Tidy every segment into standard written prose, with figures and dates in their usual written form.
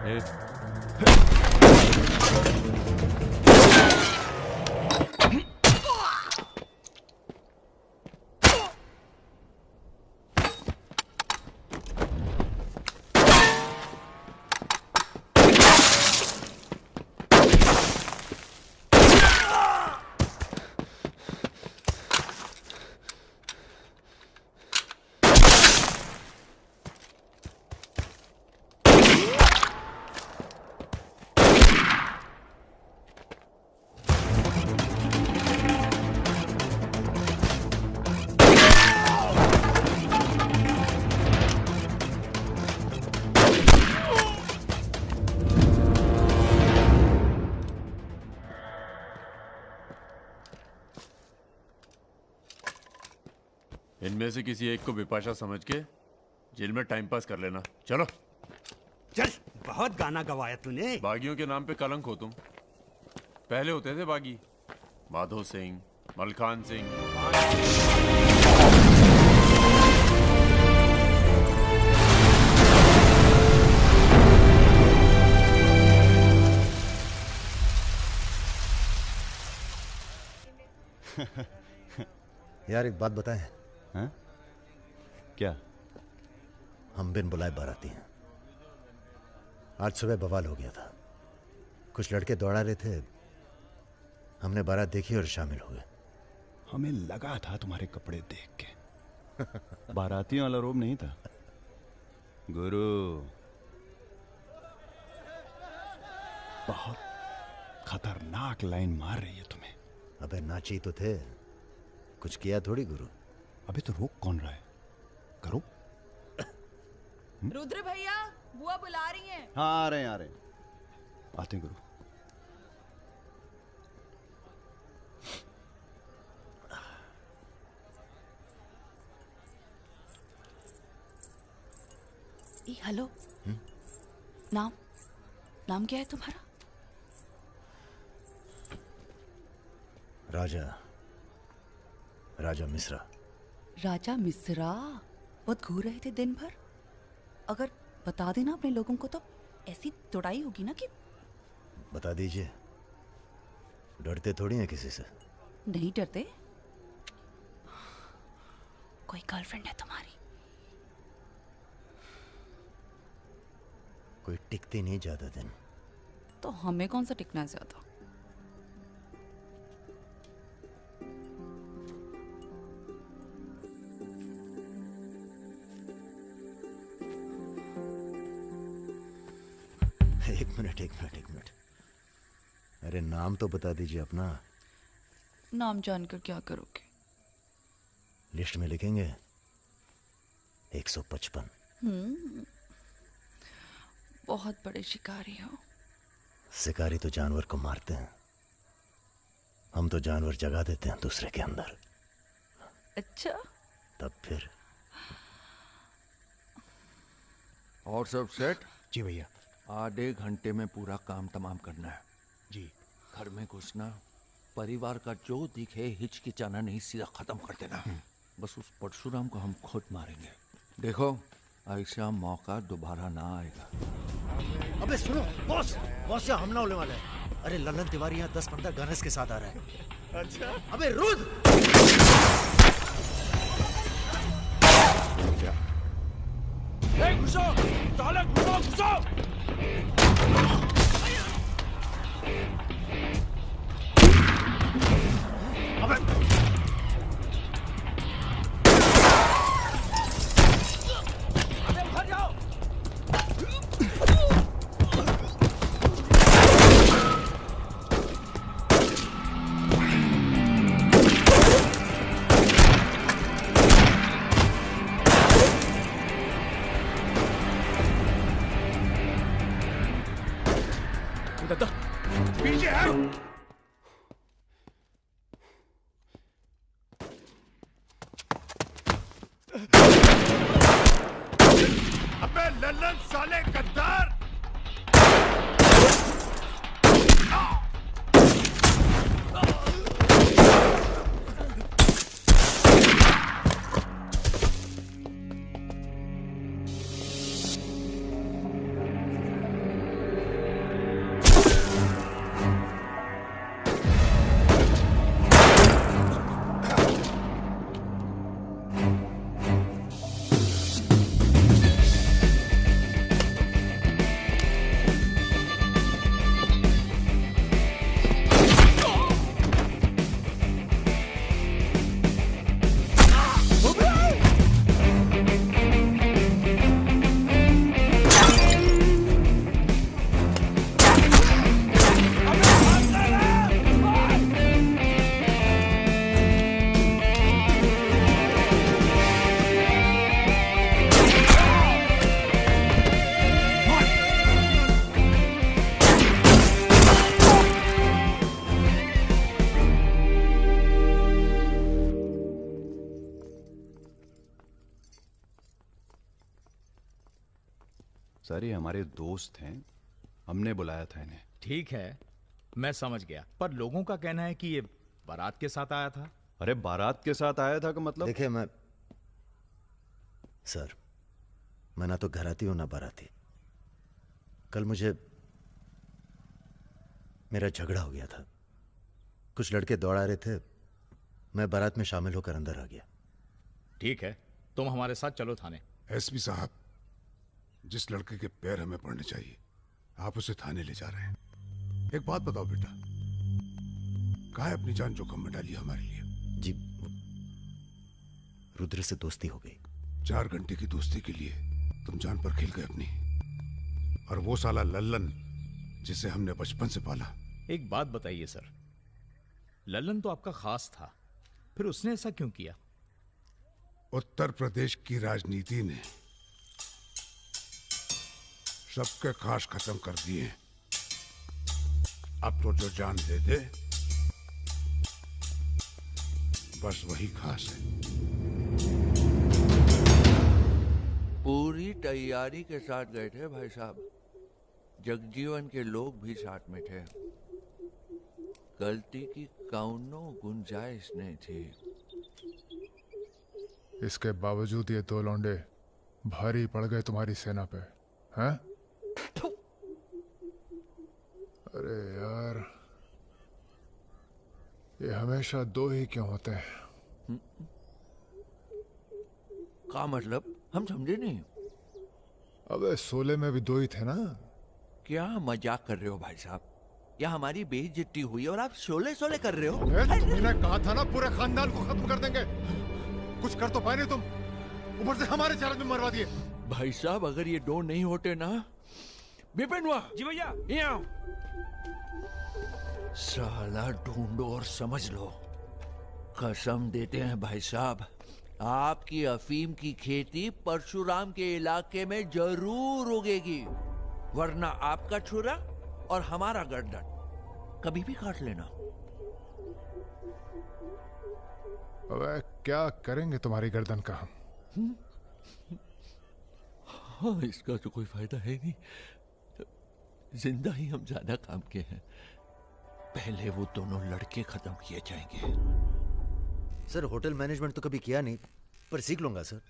ए, इनमें से किसी एक को बिपाशा समझ के जेल में टाइम पास कर लेना। चलो चल, बहुत गाना गवाया तूने। बागियों के नाम पे कलंक हो तुम। पहले होते थे बागी, माधो सिंह, मलखान सिंह। यार एक बात बताएं। हाँ? क्या? हम बिन बुलाए बाराती हैं। आज सुबह बवाल हो गया था। कुछ लड़के दौड़ा रहे थे, हमने बारात देखी और शामिल हुए। हमें लगा था तुम्हारे कपड़े देख के। बारातियों वाला रोब नहीं था गुरु। बहुत खतरनाक लाइन मार रही है तुम्हें। अबे नाची तो थे, कुछ किया थोड़ी गुरु। अबे तो रोक कौन रहा है? करो। रुद्र भैया, बुआ बुला रही हैं। हाँ आ रहे हैं आते हैं गुरु। हेलो। नाम नाम क्या है तुम्हारा? राजा मिश्रा। राजा मिश्रा? बहुत घूर रहे थे दिन भर। अगर बता देना अपने लोगों को तो ऐसी तोड़ाई होगी ना कि। बता दीजिए, डरते थोड़ी हैं किसी से। नहीं डरते? कोई गर्लफ्रेंड है तुम्हारी? कोई टिकती नहीं ज्यादा दिन। तो हमें कौन सा टिकना है ज्यादा? एक मिनट। अरे नाम तो बता दीजिए अपना। नाम जानकर क्या करोगे? लिस्ट में लिखेंगे 155। बहुत बड़े शिकारी हो। शिकारी तो जानवर को मारते हैं, हम तो जानवर जगा देते हैं दूसरे के अंदर। अच्छा, तब फिर। और सब सेट? जी भैया। आधे घंटे में पूरा काम तमाम करना है। जी। घर में घुसना, परिवार का जो दिखे हिचकिचाना नहीं, सीधा खत्म कर देना। बस उस परशुराम को हम खुद मारेंगे। देखो ऐसा मौका दोबारा ना आएगा। अबे सुनो बॉस यहाँ हमला होने वाला है। अरे लल्लन तिवारी यहाँ 10-15 गनर्स के साथ आ रहा है। अच्छा। अबे रुद्र! घुसो साले, घुसो। दत्ता पीछे है। अबे लल्लन साले गद्दार! सर ये हमारे दोस्त हैं, हमने बुलाया था इन्हें। ठीक है, मैं समझ गया, पर लोगों का कहना है कि ये बारात के साथ आया था। अरे बारात के साथ आया था का मतलब? देखिए सर, मैं ना तो घराती हूं ना बाराती। कल मेरा झगड़ा हो गया था। कुछ लड़के दौड़ा रहे थे, मैं बारात में शामिल होकर अंदर आ गया। ठीक है, तुम हमारे साथ चलो थाने। एसपी साहब, जिस लड़के के पैर हमें पड़ने चाहिए आप उसे थाने ले जा रहे हैं। एक बात बताओ बेटा, काहे अपनी जान जोखिम में डाली हमारे लिए? जी, रुद्र से दोस्ती हो गई। 4 घंटे की दोस्ती के लिए तुम जान पर खेल गए अपनी। और वो साला लल्लन जिसे हमने बचपन से पाला। एक बात बताइए सर, लल्लन तो आपका खास था, फिर उसने ऐसा क्यों किया? उत्तर प्रदेश की राजनीति ने सबके खास खत्म कर दिए। अब तो जो जान दे दे बस वही खास है। पूरी तैयारी के साथ गए थे भाई साहब। जगजीवन के लोग भी साथ में थे। गलती की कौनो गुंजाइश नहीं थी। इसके बावजूद ये 2 लौंडे भारी पड़ गए तुम्हारी सेना पे, हैं? अरे यार, ये हमेशा 2 ही क्यों होते हैं? का मतलब? हम समझे नहीं। अबे 16 में भी 2 ही थे ना? क्या मजाक कर रहे हो भाई साहब? या हमारी बेइज्जती हुई और आप शोले कर रहे हो? तुमने कहा था ना पूरे खानदान को खत्म कर देंगे। कुछ कर तो पाए नहीं तुम, ऊपर से हमारे चार में मरवा दिए। भाई साहब अगर ये 2 नहीं होते ना। बिपिन हुआ जी भैया। यहाँ साला ढूंढो और समझ लो। कसम देते हैं भाई साहब, आपकी अफीम की खेती परशुराम के इलाके में जरूर उगेगी, वरना आपका छुरा और हमारा गर्दन कभी भी काट लेना। अबे क्या करेंगे तुम्हारी गर्दन का हम? हाँ, इसका तो कोई फायदा है नहीं। जिंदा ही हम ज्यादा काम के हैं। पहले वो दोनों लड़के खत्म किए जाएंगे। सर, होटल मैनेजमेंट तो कभी किया नहीं, पर सीख लूंगा सर।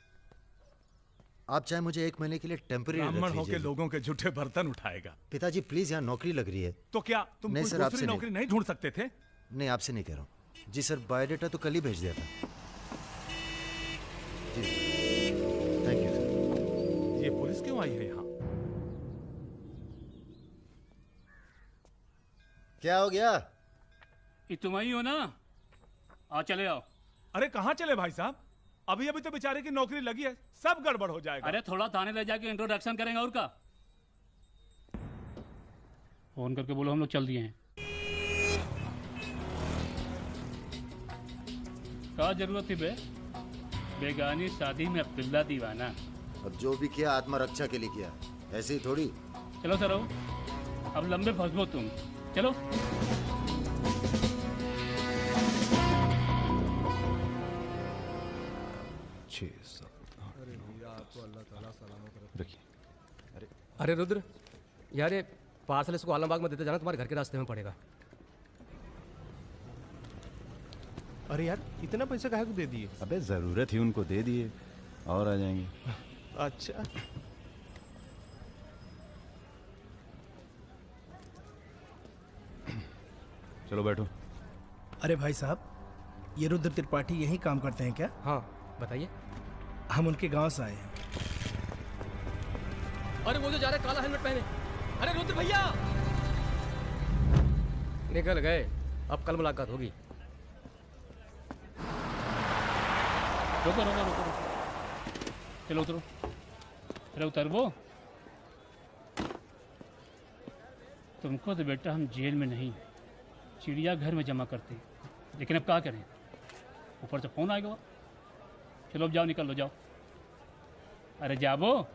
आप चाहे मुझे 1 महीने के लिए टेम्पररी रख ब्राह्मण होके लीजिए। लोगों के झूठे बर्तन उठाएगा। पिताजी प्लीज, यहाँ नौकरी लग रही है। तो क्या तुम नहीं कोई सर, दूसरी आपसे नौकरी नहीं ढूंढ सकते थे? नहीं, आपसे नहीं कह रहा हूँ जी सर। बायोडेटा तो कल ही भेज दिया था जी। Thank you sir. ये पुलिस क्यों आई है यहाँ? क्या हो गया? ये तुम ही हो ना? आ चले आओ। अरे कहाँ चले भाई साहब? अभी अभी तो बेचारे की नौकरी लगी है, सब गड़बड़ हो जाएगा। अरे थोड़ा थाने ले जाके इंट्रोडक्शन करेंगे और का। फोन करके बोलो हम लोग चल दिए हैं। क्या जरूरत थी बे? बेगानी शादी में अब्दुल्ला दीवाना। अब जो भी किया आत्मरक्षा के लिए किया, ऐसे ही थोड़ी। चलो सर, अब लंबे फंसबो तुम। चलो। अरे रुद्र यार, ये पार्सल इसको आलमबाग में देते जाना, तुम्हारे घर के रास्ते में पड़ेगा। अरे यार, इतना पैसा काहे को दे दिए? अबे जरूरत ही उनको दे दिए और आ जाएंगे। अच्छा, चलो बैठो। अरे भाई साहब, ये रुद्र त्रिपाठी यही काम करते हैं क्या? हाँ बताइए। हम उनके गांव से आए हैं। अरे वो जो जा रहे काला हेलमेट पहने, अरे रुद्र भैया। निकल गए, अब कल मुलाकात होगी। रुको रुको रुको, चलो उतरो। अरे उतर वो। तुमको तो बेटा हम जेल में नहीं, चिड़ियाघर में जमा करते, लेकिन अब क्या करें, ऊपर से फोन आएगा। चलो अब जाओ, निकल लो, जाओ। अरे जाबो।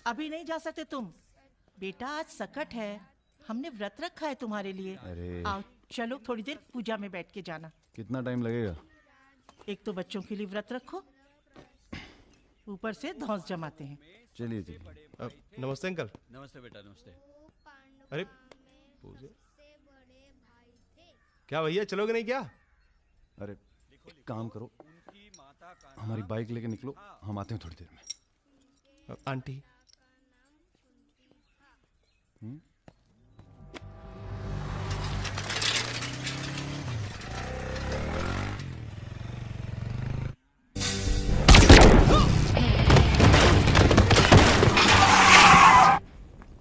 अभी नहीं जा सकते तुम। बेटा आज सकट है, हमने व्रत रखा है तुम्हारे लिए। अरे। आओ चलो थोड़ी देर पूजा में बैठ के जाना। कितना टाइम लगेगा? एक तो बच्चों के लिए व्रत रखो, ऊपर से धौंस जमाते हैं। चलिए चलिए। नमस्ते अंकल। नमस्ते बेटा, नमस्ते। अरे पूजा, क्या भैया चलोगे नहीं क्या? अरे एक काम करो, हमारी बाइक लेके निकलो, हम आते हैं थोड़ी देर में। आंटी।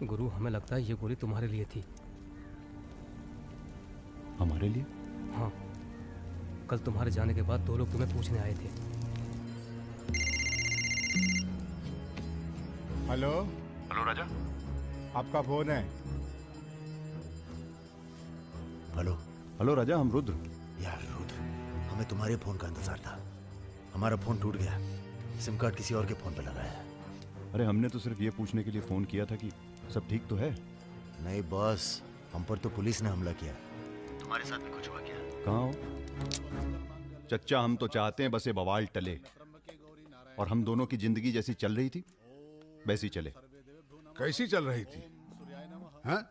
गुरु, हमें लगता है ये गोली तुम्हारे लिए थी। हमारे लिए? हाँ, कल तुम्हारे जाने के बाद 2 लोग तुम्हें पूछने आए थे। हेलो। हेलो राजा। आपका फोन है। हेलो। हेलो राजा, हम रुद्र। यार रुद्र, हमें तुम्हारे फोन का इंतजार था। हमारा फोन टूट गया, सिम कार्ड किसी और के फोन पे लगाया है। अरे हमने तो सिर्फ ये पूछने के लिए फोन किया था कि सब ठीक तो है। नहीं बॉस, हम पर तो पुलिस ने हमला किया। तुम्हारे साथ भी कुछ हुआ क्या? कहाँ हो चच्चा? हम तो चाहते हैं बस ये बवाल टले और हम दोनों की जिंदगी जैसी चल रही थी वैसी चले। कैसी चल रही थी? हैं?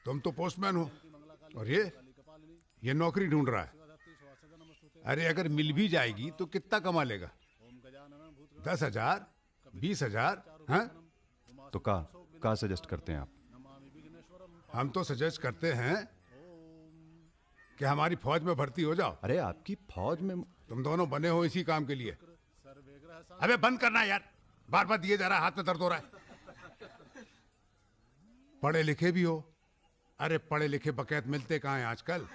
तुम तो पोस्टमैन हो और ये नौकरी ढूंढ रहा है। अरे अगर मिल भी जाएगी तो कितना कमा लेगा? 10,000, 20,000? हैं? तो का सजेस्ट करते हैं आप? हम तो सजेस्ट करते हैं कि हमारी फौज में भर्ती हो जाओ। अरे आपकी फौज में? तुम दोनों बने हो इसी काम के लिए। अबे बंद करना यार, बार बार दिए जा रहा है, हाथ में दर्द हो रहा है। पढ़े लिखे भी हो। अरे पढ़े लिखे बकैत मिलते कहाँ हैं आजकल?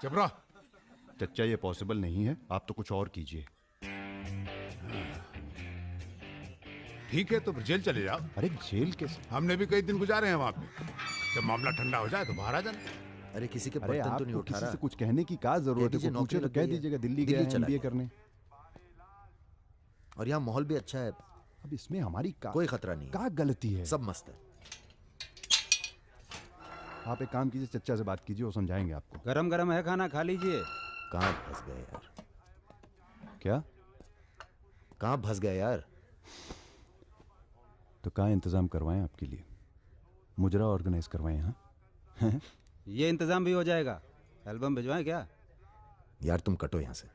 चुप रहो। चच्चा ये पॉसिबल नहीं है, आप तो कुछ और कीजिए। ठीक है तो फिर जेल चले जाओ। अरे जेल कैसे? हमने भी कई दिन गुजारे हैं वहां पे। जब मामला ठंडा हो जाए तो बाहर आ जाना। अरे किसी के अरे बर्तन तो नहीं आपको उठा किसी रहा। से कुछ कहने की क्या जरूरत है? दीजिए, कोई पूछे नौकरी तो कह लग गई है। दीजिएगा दिल्ली दिल्ली गया चला MBA गया। करने। और यहाँ माहौल भी अच्छा है। अब इसमें हमारी कोई खतरा नहीं है। क्या गलती है? सब मस्त है। आप एक काम कीजिए, चच्चा से बात कीजिए, वो समझाएंगे आपको। गरम गरम है खाना, खा लीजिए। कहाँ फंस गए यार? क्या? कहाँ फंस गए यार? तो कहाँ इंतजाम करवाएं आपके लिए? मुजरा ऑर्गेनाइज करवाएं? हाँ ये इंतजाम भी हो जाएगा। एल्बम भिजवाएं क्या? यार तुम कटो यहाँ से।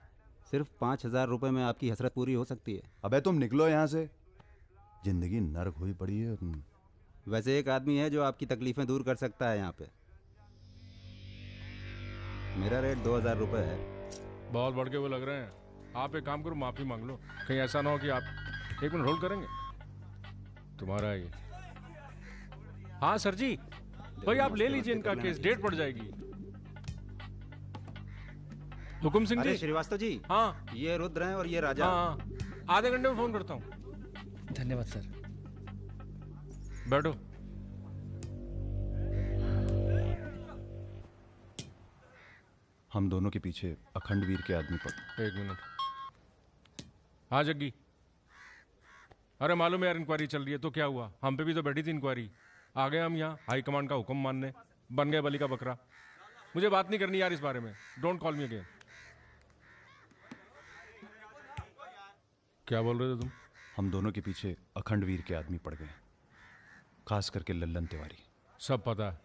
सिर्फ 5,000 रुपए में आपकी हसरत पूरी हो सकती है। अबे तुम निकलो यहाँ से, जिंदगी नर्क हुई पड़ी है। वैसे एक आदमी है जो आपकी तकलीफें दूर कर सकता है यहाँ पे। मेरा रेट 2,000 रुपए है। बहुत बढ़ के वो लग रहे हैं। आप एक काम करो, माफी मांग लो। कहीं ऐसा ना हो कि आप 1 मिनट होल्ड करेंगे। तुम्हारा ही। हाँ सर जी, भाई आप ले लीजिए इनका केस, डेट पड़ जाएगी। हुकुम सिंह जी। श्रीवास्तव जी। हाँ ये रुद्र हैं और ये राजा। हाँ, आधे घंटे में फोन करता हूँ। धन्यवाद सर। बैठो। हम दोनों के पीछे अखंड वीर के आदमी पड़े। 1 मिनट। हाँ जग्गी। अरे मालूम है यार, इंक्वायरी चल रही है। तो क्या हुआ? हम पे भी तो बैठी थी इंक्वायरी। आ गए हम यहाँ हाई कमांड का हुक्म मानने, बन गए बलि का बकरा। मुझे बात नहीं करनी यार इस बारे में। Don't call me again. क्या बोल रहे थे तुम? हम दोनों के पीछे अखंड वीर के आदमी पड़ गए, खास करके लल्लन तिवारी। सब पता है,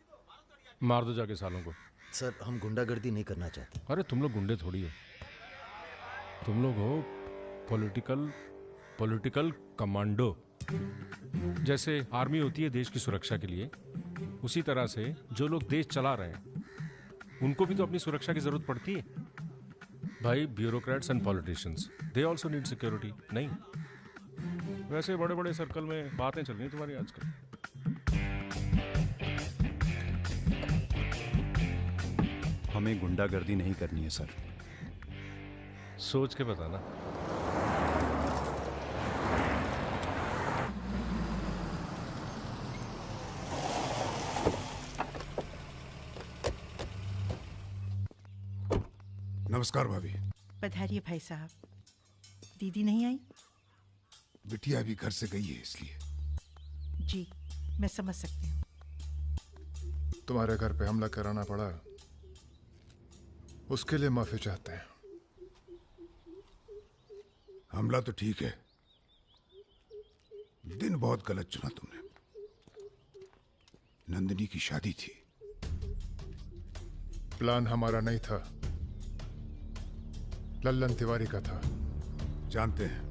मार दो जाके सालों को। सर हम गुंडागर्दी नहीं करना चाहते। अरे तुम लोग गुंडे थोड़ी है, तुम लोग हो पॉलिटिकल कमांडो। जैसे आर्मी होती है देश की सुरक्षा के लिए, उसी तरह से जो लोग देश चला रहे हैं उनको भी तो अपनी सुरक्षा की जरूरत पड़ती है भाई। Bureaucrats and politicians, they also need security. नहीं, वैसे बड़े बड़े सर्कल में बातें चल रही तुम्हारी आजकल। हमें गुंडागर्दी नहीं करनी है सर। सोच के बताना। नमस्कार भाभी। पधारिए भाई साहब। दीदी नहीं आई? बिटिया भी घर से गई है इसलिए। जी, मैं समझ सकती हूँ। तुम्हारे घर पे हमला कराना पड़ा, उसके लिए माफी चाहते हैं। हमला तो ठीक है, दिन बहुत गलत चुना तुमने। नंदिनी की शादी थी। प्लान हमारा नहीं था, लल्लन तिवारी का था। जानते हैं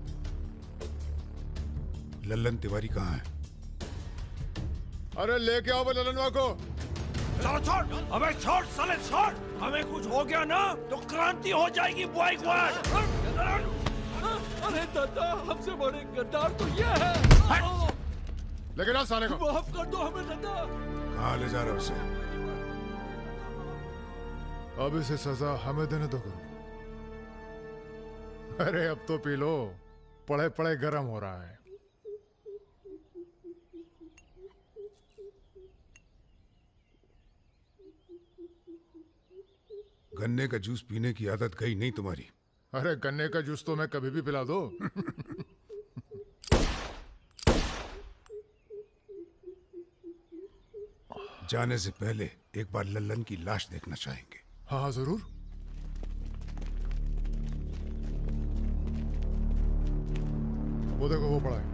लल्लन तिवारी कहाँ है? अरे लेके आओ लल्लनवा को। चलो छोड़, अबे छोड़ साले छोड़। हमें कुछ हो गया ना तो क्रांति हो जाएगी बॉय स्क्वाड। अरे दादा, हमसे बड़े गद्दार तो ये है। लेकिन आ साले को। माफ कर दो हमें दादा। कहाँ ले जा रहे हो उसे? अब इसे सजा हमें देने दो गुरु। अरे अब तो पी लो, पड़े पड़े गरम हो रहा है। गन्ने का जूस पीने की आदत गई नहीं तुम्हारी। अरे गन्ने का जूस तो मैं कभी भी पिला दो। जाने से पहले एक बार लल्लन की लाश देखना चाहेंगे। हाँ जरूर। वो देखो वो पड़ा है।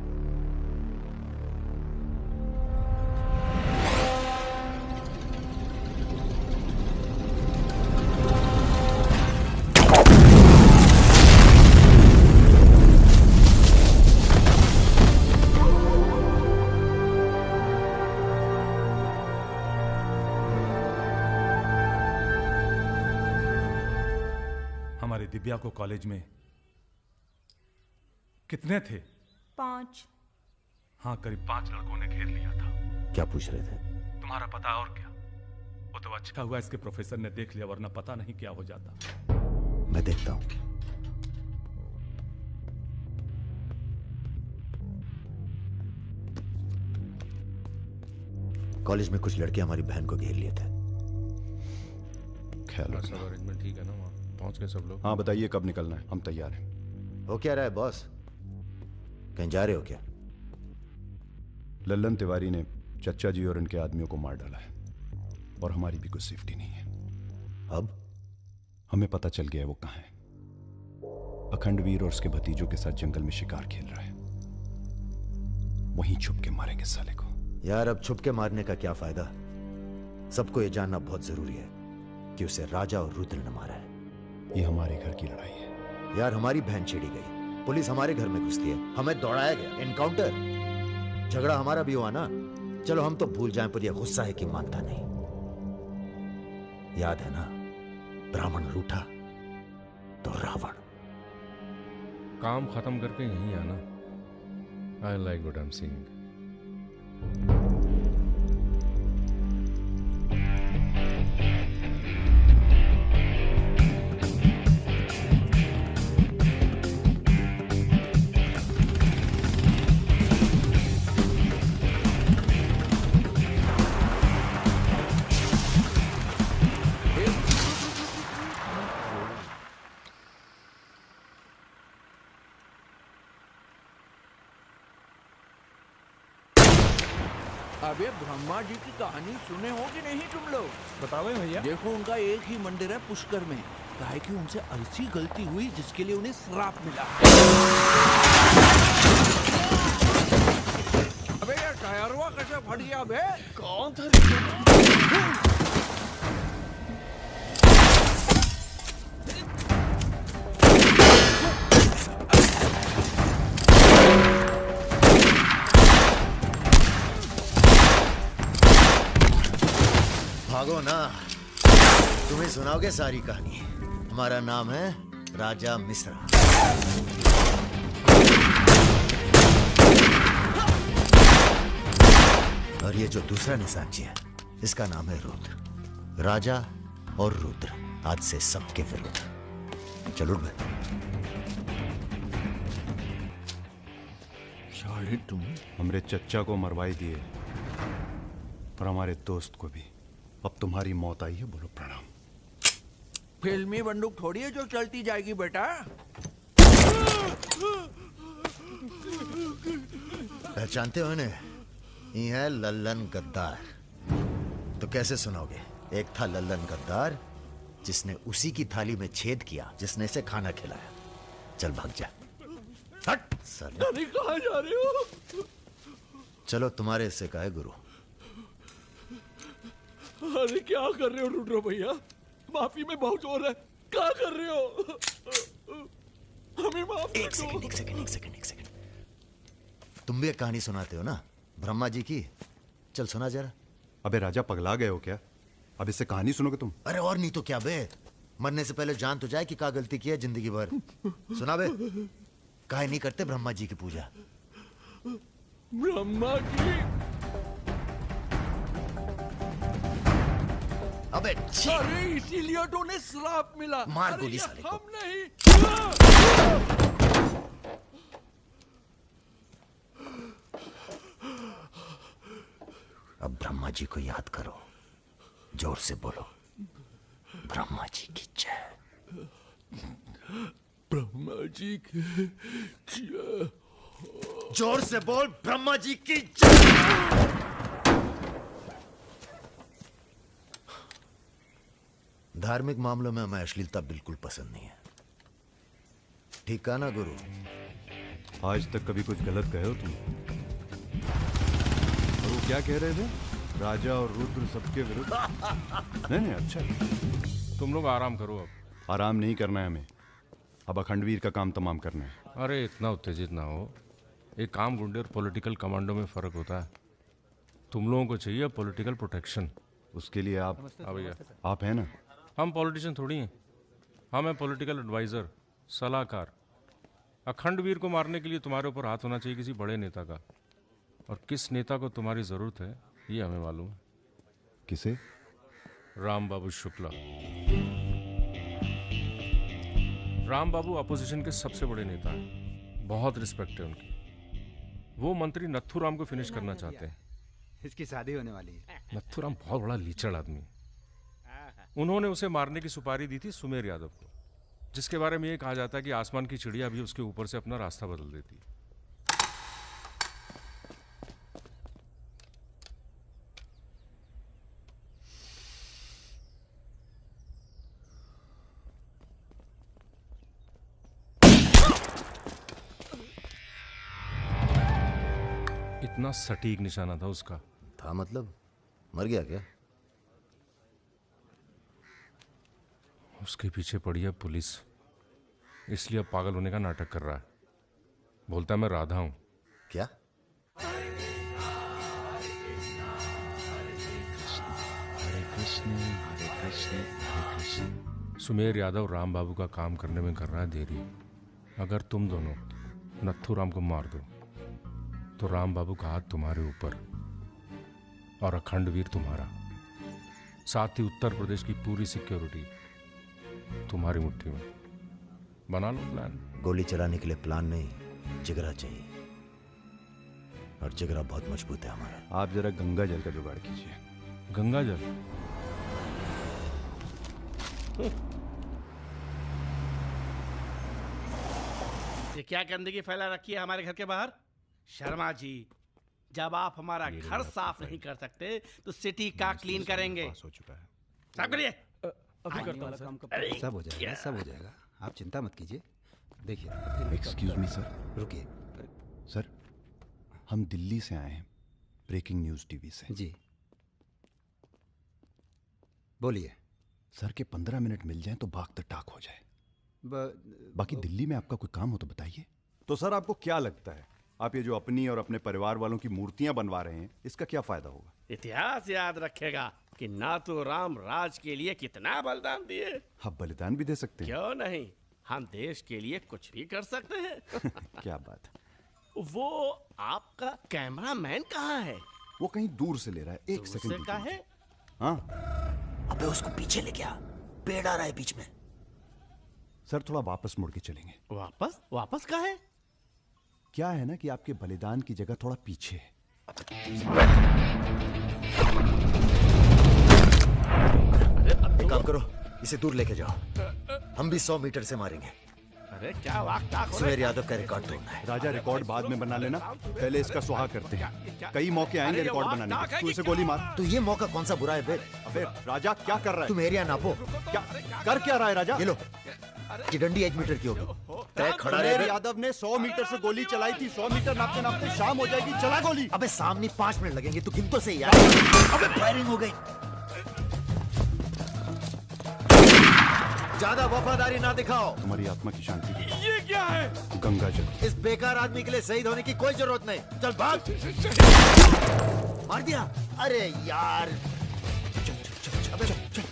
हमारे दिव्या को कॉलेज में कितने थे? 5। हाँ, करीब 5 लड़कों ने घेर लिया था। क्या पूछ रहे थे? तुम्हारा पता और क्या? वो तो अच्छा हुआ इसके प्रोफेसर ने देख लिया, वरना पता नहीं क्या हो जाता। मैं देखता हूं। कॉलेज में कुछ लड़के हमारी बहन को घेर लिए थे। ख्याल रखना। सब अरेंजमेंट ठीक है ना? वहाँ पहुंच गए सब लोग? हाँ बताइए कब निकलना है, हम तैयार हैं। हो क्या रहा है बॉस? कहीं जा रहे हो क्या? लल्लन तिवारी ने चच्चा जी और इनके आदमियों को मार डाला है और हमारी भी कुछ सेफ्टी नहीं है। अब हमें पता चल गया है वो कहाँ है। अखंडवीर और उसके भतीजों के साथ जंगल में शिकार खेल रहा है। वहीं छुप के मारेंगे साले को। यार अब छुप के मारने का क्या फायदा? सबको ये जानना बहुत जरूरी है कि उसे राजा और रुद्र ने मारा है। ये हमारे घर की लड़ाई है। यार हमारी बहन छेड़ी गई, पुलिस हमारे घर में घुसती है, हमें दौड़ाया गया, एनकाउंटर, झगड़ा हमारा भी हुआ ना। चलो हम तो भूल जाएं, पर यह गुस्सा है कि मानता नहीं। याद है ना, ब्राह्मण रूठा तो रावण। काम खत्म करके यहीं आना। I like what I am seeing. अबे ब्रह्मा जी की कहानी सुने हो कि नहीं तुम लोग? बताओ भैया। देखो उनका एक ही मंदिर है पुष्कर में। काहे कि उनसे ऐसी गलती हुई जिसके लिए उन्हें श्राप मिला। अबे यार टायरवा कैसे फट गया बे? कौन था? भागो ना, तुम्हें सुनाओगे सारी कहानी। हमारा नाम है राजा मिश्रा। और ये जो दूसरा निशानची है, इसका नाम है रुद्र। राजा और रुद्र आज से सबके विरुद्ध। चलो भाई। शाली तुम हमरे चच्चा को मरवाई दिए और हमारे दोस्त को भी। अब तुम्हारी मौत आई है, बोलो प्रणाम। फिल्मी बंदूक थोड़ी है जो चलती जाएगी बेटा। पहचानते हो इन्हें? ये है लल्लन गद्दार। तो कैसे सुनोगे? एक था लल्लन गद्दार जिसने उसी की थाली में छेद किया जिसने इसे खाना खिलाया। चल भाग जा। हट साले। नानी कहाँ जा रहे हो? चलो तुम्हारे हिस्से का है गुरु। अरे क्या कर रहे हो रुद्र भैया? माफी में बहुत जोर है। क्या कर रहे हो? हमें माफ कर दो। एक सेकंड। तुम भी एक कहानी सुनाते हो ना ब्रह्मा जी की? चल सुना जरा। अबे राजा पगला गए हो क्या? अब इससे कहानी सुनोगे तुम? अरे और नहीं तो क्या बे, मरने से पहले जान तो जाए कि क्या गलती की है जिंदगी भर। सुना बे। काहे नहीं करते ब्रह्मा जी की पूजा? ब्रह्मा जी? अबे अरे इसीलिए तो उन्हें श्राप मिला। मार अरे गोली ये साले को। हम नहीं। अब ब्रह्मा जी को याद करो, जोर से बोलो, ब्रह्मा जी की जय। ब्रह्मा जी की जय। जोर से बोल, ब्रह्मा जी की जय। धार्मिक मामलों में हमें अश्लीलता बिल्कुल पसंद नहीं है। ठीक कहा ना गुरु? आज तक कभी कुछ गलत कहे हो तुम? और वो क्या कह रहे थे? राजा और रुद्र सबके विरुद्ध? नहीं अच्छा। तुम लोग आराम करो। अब आराम नहीं करना है हमें, अब अखंडवीर का काम तमाम करना है। अरे इतना उत्तेजित ना हो। एक काम गुंडे और पॉलिटिकल कमांडो में फर्क होता है। तुम लोगों को चाहिए पॉलिटिकल प्रोटेक्शन। उसके लिए आप भैया आप हैं ना? हम पॉलिटिशियन थोड़ी हैं, हम हैं पॉलिटिकल एडवाइज़र, सलाहकार। अखंडवीर को मारने के लिए तुम्हारे ऊपर हाथ होना चाहिए किसी बड़े नेता का, और किस नेता को तुम्हारी ज़रूरत है ये हमें मालूम है। किसे? राम बाबू शुक्ला। राम बाबू अपोजिशन के सबसे बड़े नेता हैं, बहुत रिस्पेक्ट है उनकी। वो मंत्री नथुराम को फिनिश करना चाहते हैं। इसकी शादी होने वाली है। नथुराम बहुत बड़ा लीचड़ आदमी है। उन्होंने उसे मारने की सुपारी दी थी सुमेर यादव को, जिसके बारे में ये कहा जाता है कि आसमान की चिड़िया भी उसके ऊपर से अपना रास्ता बदल देती है। इतना सटीक निशाना था उसका। था मतलब? मर गया क्या? उसके पीछे पड़ी है पुलिस, इसलिए अब पागल होने का नाटक कर रहा है। बोलता है मैं राधा हूं। क्या? हरे कृष्ण हरे कृष्ण हरे कृष्ण। सुमेर यादव राम बाबू का काम करने में कर रहा है देरी। अगर तुम दोनों नथुराम को मार दो तो राम बाबू का हाथ तुम्हारे ऊपर और अखंडवीर तुम्हारा, साथ ही उत्तर प्रदेश की पूरी सिक्योरिटी तुम्हारी मुट्ठी में। बना लो प्लान। गोली चलाने के लिए प्लान नहीं, जिगरा चाहिए, और जिगरा बहुत मजबूत है हमारा। आप जरा गंगा जल का जुगाड़ कीजिए। गंगा जल? ये क्या गंदगी फैला रखी है हमारे घर के बाहर? शर्मा जी, जब आप हमारा घर साफ नहीं कर सकते तो सिटी का क्लीन करेंगे। हो चुका है। साफ करिए। अभी करता हूं सर। सब हो जाएगा, सब हो जाएगा, आप चिंता मत कीजिए। देखिए, एक्सक्यूज मी सर। रुकिए सर, हम दिल्ली से आए हैं, ब्रेकिंग न्यूज टीवी से। जी बोलिए। सर के 15 मिनट मिल जाएं तो भाग द टाक हो जाए। बाकी दिल्ली में आपका कोई काम हो तो बताइए। तो सर आपको क्या लगता है, आप ये जो अपनी और अपने परिवार वालों की मूर्तियां बनवा रहे हैं, इसका क्या फायदा होगा? इतिहास याद रखेगा कि नाथुराम राज के लिए कितना बलिदान दिए। आप बलिदान भी दे सकते हैं। क्यों नहीं, हम देश के लिए कुछ भी कर सकते हैं। क्या बात है। वो आपका कैमरामैन कहाँ है? वो कहीं दूर से ले रहा है, एक दूर सेकंड से का है? हाँ। अबे उसको पीछे ले गया, पेड़ आ रहा है बीच में। सर थोड़ा वापस मुड़ के चलेंगे। वापस? वापस का है? क्या है ना कि आपके बलिदान की जगह थोड़ा पीछे है। एक काम करो, इसे दूर लेके जाओ, हम भी 100 मीटर से मारेंगे। अरे क्या वाक टाक हो रहा सुमेर यादव का रिकॉर्ड तोड़ना है। राजा रिकॉर्ड बाद में बना लेना, पहले इसका सुहा करते हैं। कई मौके आएंगे रिकॉर्ड बनाने के। तू इसे गोली मार। तो ये मौका कौन सा बुरा है बे? अबे राजा क्या कर रहा है? तुम एरिया नापो। क्या कर क्या रहा है राजा? ये लो, चिडंडी 1 मीटर की होगी। तय खड़ा रहे। सुमेर यादव ने 100 मीटर से गोली चलाई थी। 100 मीटर नापते नापते शाम हो जाएगी। चला गोली। अबे सामने 5 मिनट लगेंगे, तू गिन तो सही यार। अबे फायरिंग हो गई। ज्यादा वफादारी ना दिखाओ। तुम्हारी आत्मा की शांति के लिए। ये क्या है? गंगा जल। इस बेकार आदमी के लिए शहीद होने की कोई जरूरत नहीं। चल भाग। मार दिया। अरे यार चल चल चल चल चल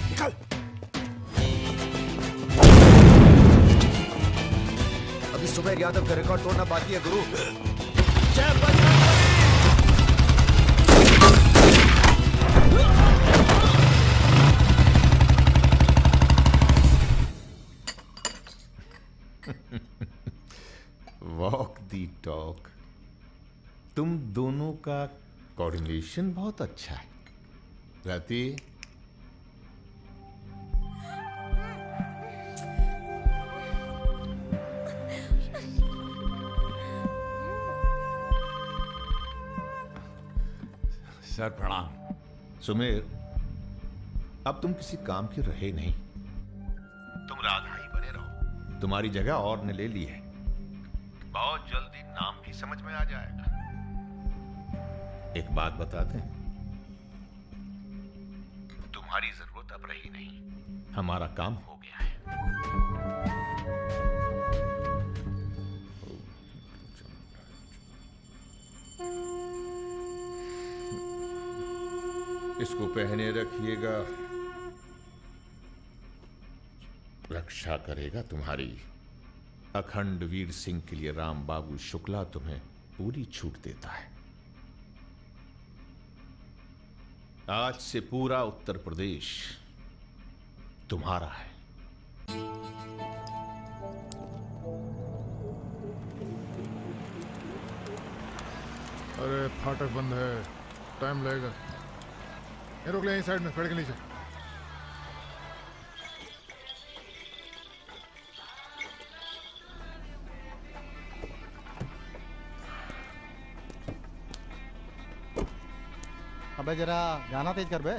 निकल। अभी सुमेर यादव का रिकॉर्ड तोड़ना बाकी है गुरु। जय बजरंगबली। वॉक दी टॉक। तुम दोनों का कोऑर्डिनेशन बहुत अच्छा है। रति, सर प्रणाम। सुमेर, अब तुम किसी काम के रहे नहीं। तुम राधा ही बने रहो। तुम्हारी जगह और ने ले ली है। बहुत जल्दी नाम भी समझ में आ जाएगा। एक बात बताते हैं, तुम्हारी जरूरत अब रही नहीं। हमारा काम हो गया है। इसको पहने रखिएगा, रक्षा करेगा तुम्हारी। अखंड वीर सिंह के लिए राम बाबू शुक्ला तुम्हें पूरी छूट देता है। आज से पूरा उत्तर प्रदेश तुम्हारा है। अरे फाटक बंद है, टाइम लगेगा। ये रोक ले यहीं साइड में, पेड़ के नीचे। अबे जरा गाना तेज कर बे।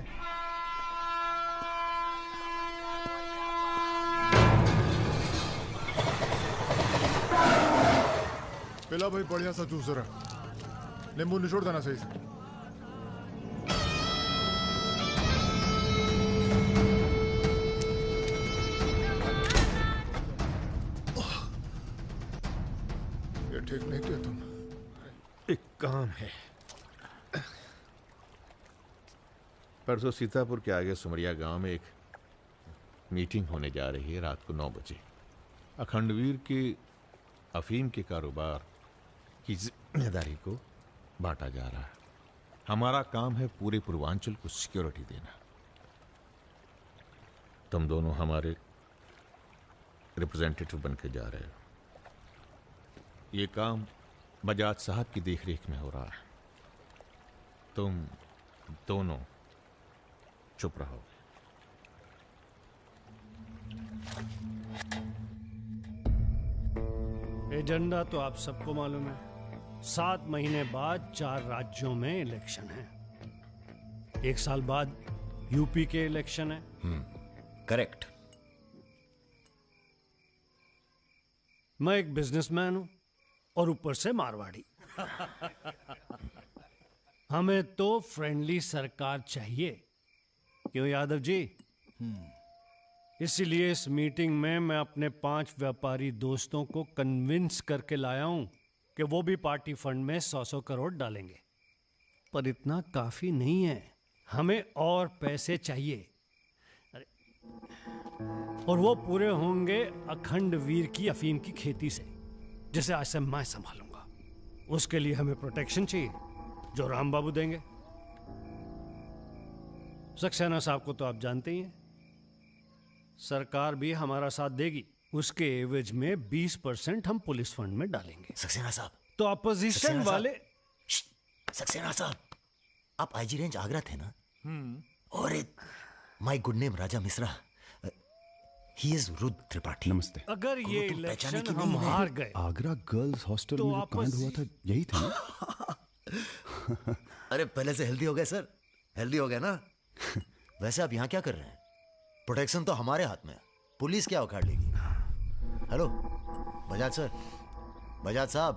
पिला भाई बढ़िया सा जूस जरा, नींबू निचोड़ देना सही से। ये ठीक नहीं किया तुम। एक काम है। परसों सीतापुर के आगे सुमरिया गांव में एक मीटिंग होने जा रही है रात को 9 बजे। अखंडवीर के अफीम के कारोबार की जिम्मेदारी को बांटा जा रहा है। हमारा काम है पूरे पूर्वांचल को सिक्योरिटी देना। तुम दोनों हमारे रिप्रेजेंटेटिव बन के जा रहे हो। ये काम बजाज साहब की देखरेख में हो रहा है। तुम दोनों चुप रहो। एजेंडा तो आप सबको मालूम है। 7 महीने बाद 4 राज्यों में इलेक्शन है। 1 साल बाद यूपी के इलेक्शन है। करेक्ट। मैं एक बिजनेसमैन हूं और ऊपर से मारवाड़ी। हमें तो फ्रेंडली सरकार चाहिए, क्यों यादव जी? इसीलिए इस मीटिंग में मैं अपने 5 व्यापारी दोस्तों को कन्विंस करके लाया हूं कि वो भी पार्टी फंड में 100-100 करोड़ डालेंगे। पर इतना काफी नहीं है, हमें और पैसे चाहिए। और वो पूरे होंगे अखंड वीर की अफीम की खेती से, जिसे आज से मैं संभालूंगा। उसके लिए हमें प्रोटेक्शन चाहिए, जो राम बाबू देंगे। सक्सेना साहब को तो आप जानते ही हैं। सरकार भी हमारा साथ देगी। उसके एवज में 20% हम पुलिस फंड में डालेंगे। सक्सेना साहब तो अपोजिशन वाले। सक्सेना साहब, आप आईजी रेंज आगरा थे ना? और my good name Raja Mishra. He is Rudra Tripathi. नमस्ते। अगर ये तुम पहचाने इलेक्शन कि हम नहीं है? हार गए आगरा गर्ल्स हॉस्टल तो में जो आपस- कांड हुआ था यही था ना? अरे पहले से हेल्दी हो गए सर, हेल्दी हो गए ना। वैसे आप यहाँ क्या कर रहे हैं? प्रोटेक्शन तो हमारे हाथ में है, पुलिस क्या उखाड़ लेगी। हेलो बजाज सर, बजाज साहब,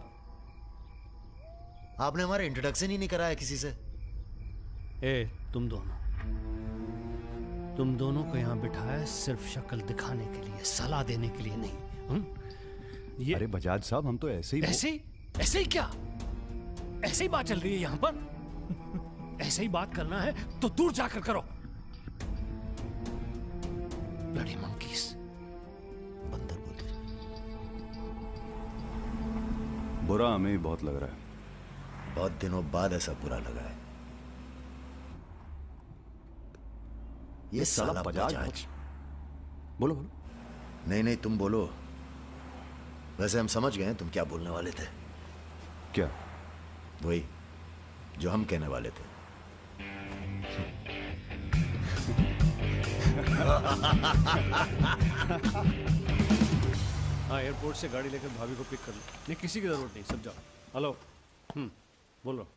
आपने हमारा इंट्रोडक्शन ही नहीं कराया किसी से। ए तुम दोनों को यहाँ बिठाया सिर्फ शक्ल दिखाने के लिए, सलाह देने के लिए नहीं। ये अरे बजाज साहब, हम तो ऐसे ही ऐसे ही क्या? ऐसे ही बात चल रही है यहाँ पर? ऐसे ही बात करना है तो दूर जाकर करो। Bloody monkeys. बुरा हमें ही बहुत लग रहा है। बहुत दिनों बाद ऐसा बुरा लगा है। ये साला बजाज। बोलो। नहीं तुम बोलो। वैसे हम समझ गए तुम क्या बोलने वाले थे। क्या? वही जो हम कहने वाले थे। हाँ, एयरपोर्ट से गाड़ी लेकर भाभी को पिक कर लो। नहीं, किसी की जरूरत नहीं, सब जाओ। हेलो, बोलो।